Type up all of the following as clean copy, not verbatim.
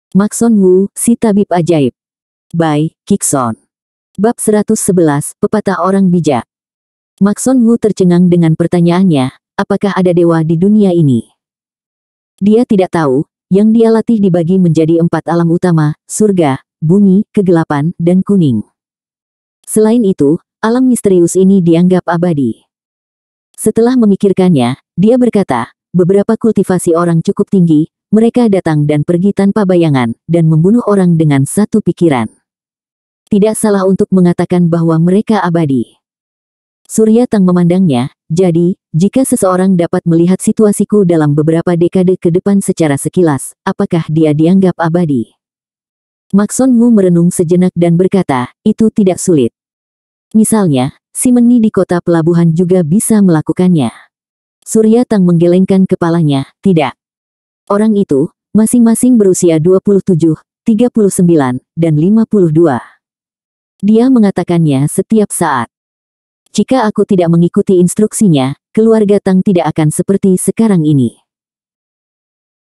Maxon Wu, si tabib ajaib. By Kikson. Bab 111, Pepatah Orang Bijak. Maxon Wu tercengang dengan pertanyaannya, apakah ada dewa di dunia ini? Dia tidak tahu, yang dia latih dibagi menjadi 4 alam utama, surga, bumi, kegelapan, dan kuning. Selain itu, alam misterius ini dianggap abadi. Setelah memikirkannya, dia berkata, beberapa kultivasi orang cukup tinggi, mereka datang dan pergi tanpa bayangan, dan membunuh orang dengan satu pikiran. Tidak salah untuk mengatakan bahwa mereka abadi. Surya Tang memandangnya, jadi, jika seseorang dapat melihat situasiku dalam beberapa dekade ke depan secara sekilas, apakah dia dianggap abadi? Maxon Wu merenung sejenak dan berkata, itu tidak sulit. Misalnya, si Meni di kota pelabuhan juga bisa melakukannya. Surya Tang menggelengkan kepalanya, tidak. Orang itu, masing-masing berusia 27, 39, dan 52. Dia mengatakannya setiap saat. Jika aku tidak mengikuti instruksinya, keluarga Tang tidak akan seperti sekarang ini.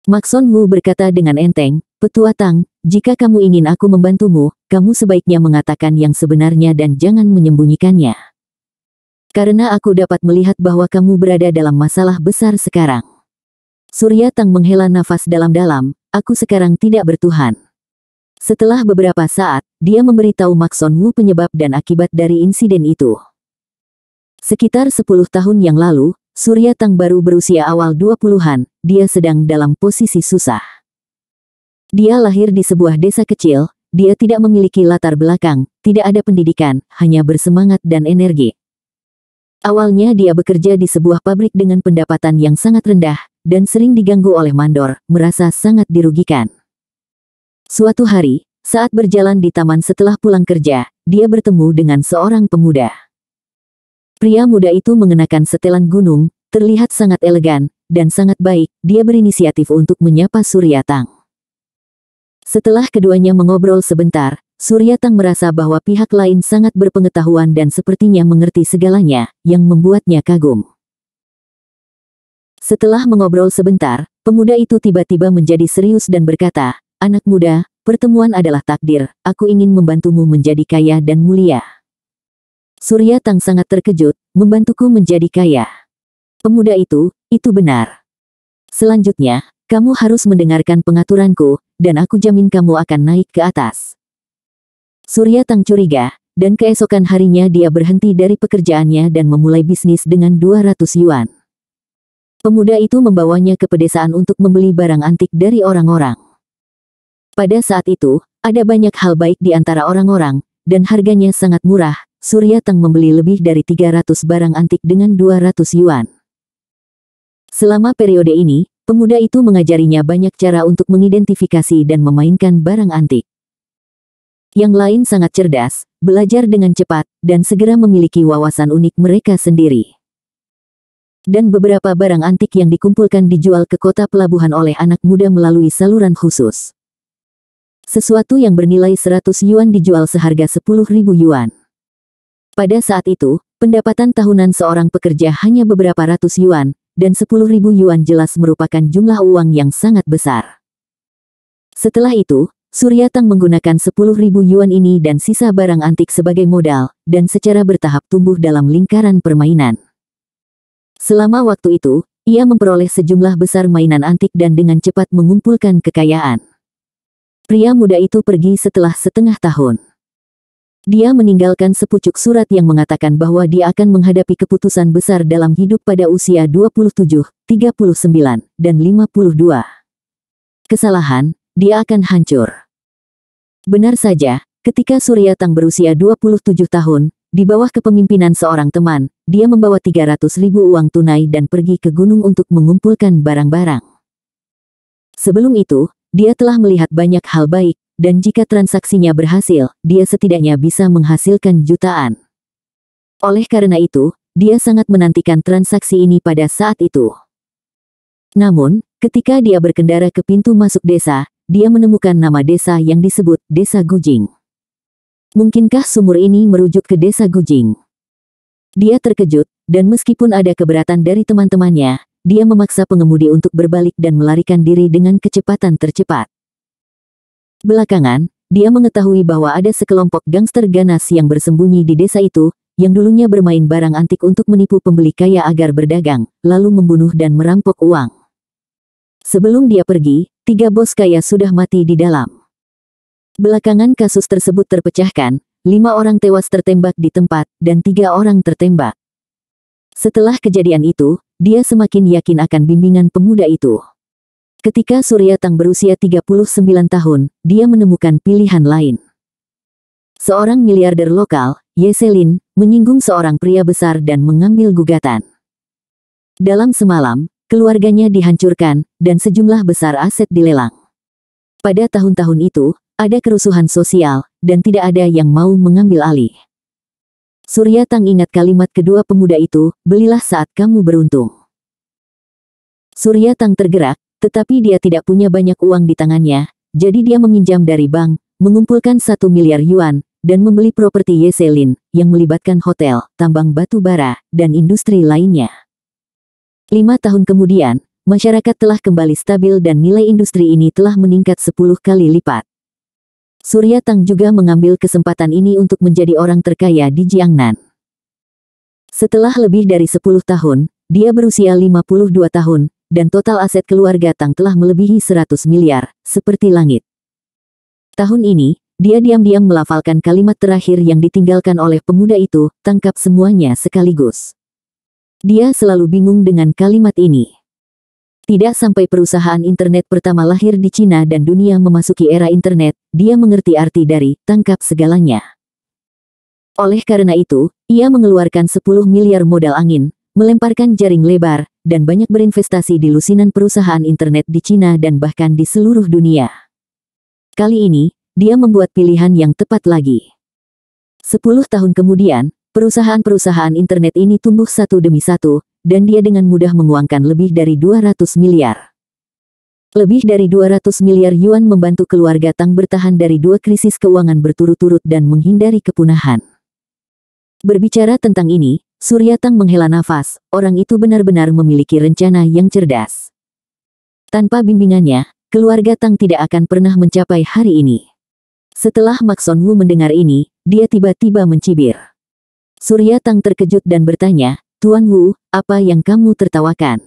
Maxon Wu berkata dengan enteng, Petua Tang, jika kamu ingin aku membantumu, kamu sebaiknya mengatakan yang sebenarnya dan jangan menyembunyikannya. Karena aku dapat melihat bahwa kamu berada dalam masalah besar sekarang. Surya Tang menghela nafas dalam-dalam, aku sekarang tidak bertuhan. Setelah beberapa saat, dia memberitahu Maxon Wu penyebab dan akibat dari insiden itu. Sekitar 10 tahun yang lalu, Surya Tang baru berusia awal 20-an, dia sedang dalam posisi susah. Dia lahir di sebuah desa kecil, dia tidak memiliki latar belakang, tidak ada pendidikan, hanya bersemangat dan energi. Awalnya dia bekerja di sebuah pabrik dengan pendapatan yang sangat rendah, dan sering diganggu oleh mandor, merasa sangat dirugikan. Suatu hari, saat berjalan di taman setelah pulang kerja, dia bertemu dengan seorang pemuda. Pria muda itu mengenakan setelan gunung, terlihat sangat elegan, dan sangat baik, dia berinisiatif untuk menyapa Surya Tang. Setelah keduanya mengobrol sebentar, Surya Tang merasa bahwa pihak lain sangat berpengetahuan dan sepertinya mengerti segalanya, yang membuatnya kagum. Setelah mengobrol sebentar, pemuda itu tiba-tiba menjadi serius dan berkata, anak muda, pertemuan adalah takdir, aku ingin membantumu menjadi kaya dan mulia. Surya Tang sangat terkejut, membantuku menjadi kaya. Pemuda itu benar. Selanjutnya, kamu harus mendengarkan pengaturanku, dan aku jamin kamu akan naik ke atas. Surya Tang curiga, dan keesokan harinya dia berhenti dari pekerjaannya dan memulai bisnis dengan 200 yuan. Pemuda itu membawanya ke pedesaan untuk membeli barang antik dari orang-orang. Pada saat itu, ada banyak hal baik di antara orang-orang, dan harganya sangat murah. Surya Tang membeli lebih dari 300 barang antik dengan 200 yuan. Selama periode ini, pemuda itu mengajarinya banyak cara untuk mengidentifikasi dan memainkan barang antik. Yang lain sangat cerdas, belajar dengan cepat, dan segera memiliki wawasan unik mereka sendiri. Dan beberapa barang antik yang dikumpulkan dijual ke kota pelabuhan oleh anak muda melalui saluran khusus. Sesuatu yang bernilai 100 yuan dijual seharga 10.000 yuan. Pada saat itu, pendapatan tahunan seorang pekerja hanya beberapa ratus yuan, dan 10.000 yuan jelas merupakan jumlah uang yang sangat besar. Setelah itu, Surya Tang menggunakan 10.000 yuan ini dan sisa barang antik sebagai modal, dan secara bertahap tumbuh dalam lingkaran permainan. Selama waktu itu, ia memperoleh sejumlah besar mainan antik dan dengan cepat mengumpulkan kekayaan. Pria muda itu pergi setelah setengah tahun. Dia meninggalkan sepucuk surat yang mengatakan bahwa dia akan menghadapi keputusan besar dalam hidup pada usia 27, 39, dan 52. Kesalahan, dia akan hancur. Benar saja, ketika Surya Tang berusia 27 tahun, di bawah kepemimpinan seorang teman, dia membawa 300.000 uang tunai dan pergi ke gunung untuk mengumpulkan barang-barang. Sebelum itu, dia telah melihat banyak hal baik, dan jika transaksinya berhasil, dia setidaknya bisa menghasilkan jutaan. Oleh karena itu, dia sangat menantikan transaksi ini pada saat itu. Namun, ketika dia berkendara ke pintu masuk desa, dia menemukan nama desa yang disebut Desa Gujing. Mungkinkah sumur ini merujuk ke Desa Gujing? Dia terkejut, dan meskipun ada keberatan dari teman-temannya, dia memaksa pengemudi untuk berbalik dan melarikan diri dengan kecepatan tercepat. Belakangan, dia mengetahui bahwa ada sekelompok gangster ganas yang bersembunyi di desa itu, yang dulunya bermain barang antik untuk menipu pembeli kaya agar berdagang, lalu membunuh dan merampok uang. Sebelum dia pergi, 3 bos kaya sudah mati di dalam. Belakangan kasus tersebut terpecahkan, 5 orang tewas tertembak di tempat, dan 3 orang tertembak. Setelah kejadian itu, dia semakin yakin akan bimbingan pemuda itu. Ketika Surya Tang berusia 39 tahun, dia menemukan pilihan lain. Seorang miliarder lokal, Ye Selin, menyinggung seorang pria besar dan mengambil gugatan. Dalam semalam, keluarganya dihancurkan, dan sejumlah besar aset dilelang. Pada tahun-tahun itu, ada kerusuhan sosial, dan tidak ada yang mau mengambil alih. Surya Tang ingat kalimat kedua pemuda itu, belilah saat kamu beruntung. Surya Tang tergerak, tetapi dia tidak punya banyak uang di tangannya, jadi dia meminjam dari bank, mengumpulkan 1 miliar yuan, dan membeli properti Ye Selin, yang melibatkan hotel, tambang batu bara, dan industri lainnya. 5 tahun kemudian, masyarakat telah kembali stabil dan nilai industri ini telah meningkat 10 kali lipat. Surya Tang juga mengambil kesempatan ini untuk menjadi orang terkaya di Jiangnan. Setelah lebih dari 10 tahun, dia berusia 52 tahun, dan total aset keluarga Tang telah melebihi 100 miliar, seperti langit. Tahun ini, dia diam-diam melafalkan kalimat terakhir yang ditinggalkan oleh pemuda itu, tangkap semuanya sekaligus. Dia selalu bingung dengan kalimat ini. Tidak sampai perusahaan internet pertama lahir di Cina dan dunia memasuki era internet, dia mengerti arti dari tangkap segalanya. Oleh karena itu, ia mengeluarkan 10 miliar modal angin, melemparkan jaring lebar, dan banyak berinvestasi di lusinan perusahaan internet di Cina dan bahkan di seluruh dunia. Kali ini, dia membuat pilihan yang tepat lagi. 10 tahun kemudian, perusahaan-perusahaan internet ini tumbuh satu demi satu, dan dia dengan mudah menguangkan lebih dari 200 miliar. Lebih dari 200 miliar yuan membantu keluarga Tang bertahan dari 2 krisis keuangan berturut-turut dan menghindari kepunahan. Berbicara tentang ini, Surya Tang menghela nafas, orang itu benar-benar memiliki rencana yang cerdas. Tanpa bimbingannya, keluarga Tang tidak akan pernah mencapai hari ini. Setelah Mak Son Wu mendengar ini, dia tiba-tiba mencibir. Surya Tang terkejut dan bertanya, Tuan Wu, apa yang kamu tertawakan?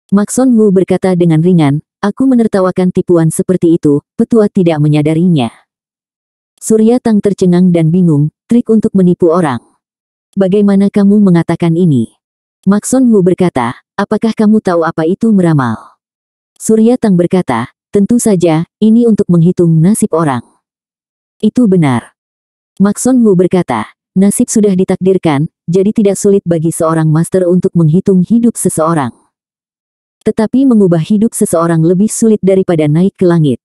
Mak Son Wu berkata dengan ringan, aku menertawakan tipuan seperti itu, petua tidak menyadarinya. Surya Tang tercengang dan bingung, trik untuk menipu orang. Bagaimana kamu mengatakan ini? Mak Son Wu berkata, apakah kamu tahu apa itu meramal? Surya Tang berkata, tentu saja, ini untuk menghitung nasib orang. Itu benar. Mak Son Wu berkata, nasib sudah ditakdirkan, jadi tidak sulit bagi seorang master untuk menghitung hidup seseorang. Tetapi mengubah hidup seseorang lebih sulit daripada naik ke langit.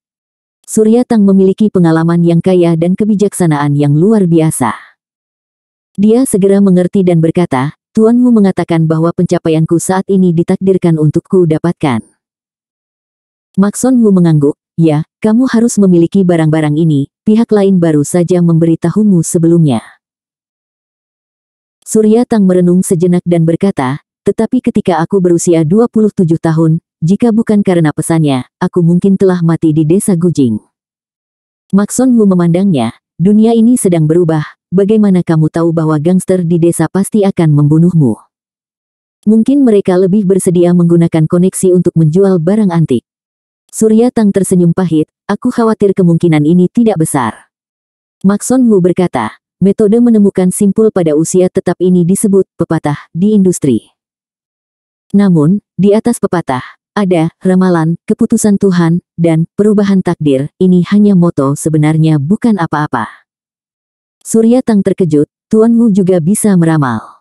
Surya Tang memiliki pengalaman yang kaya dan kebijaksanaan yang luar biasa. Dia segera mengerti dan berkata, Tuan Wu mengatakan bahwa pencapaianku saat ini ditakdirkan untukku dapatkan. Mak Son Wu mengangguk, ya, kamu harus memiliki barang-barang ini, pihak lain baru saja memberitahumu sebelumnya. Surya Tang merenung sejenak dan berkata, tetapi ketika aku berusia 27 tahun, jika bukan karena pesannya, aku mungkin telah mati di desa Gujing. Mak Son Wu memandangnya, dunia ini sedang berubah, bagaimana kamu tahu bahwa gangster di desa pasti akan membunuhmu? Mungkin mereka lebih bersedia menggunakan koneksi untuk menjual barang antik. Surya Tang tersenyum pahit, aku khawatir kemungkinan ini tidak besar. Mak Son Wu berkata, metode menemukan simpul pada usia tetap ini disebut pepatah di industri. Namun, di atas pepatah, ada ramalan, keputusan Tuhan, dan perubahan takdir, ini hanya moto sebenarnya bukan apa-apa. Surya Tang terkejut, Tuan Wu juga bisa meramal.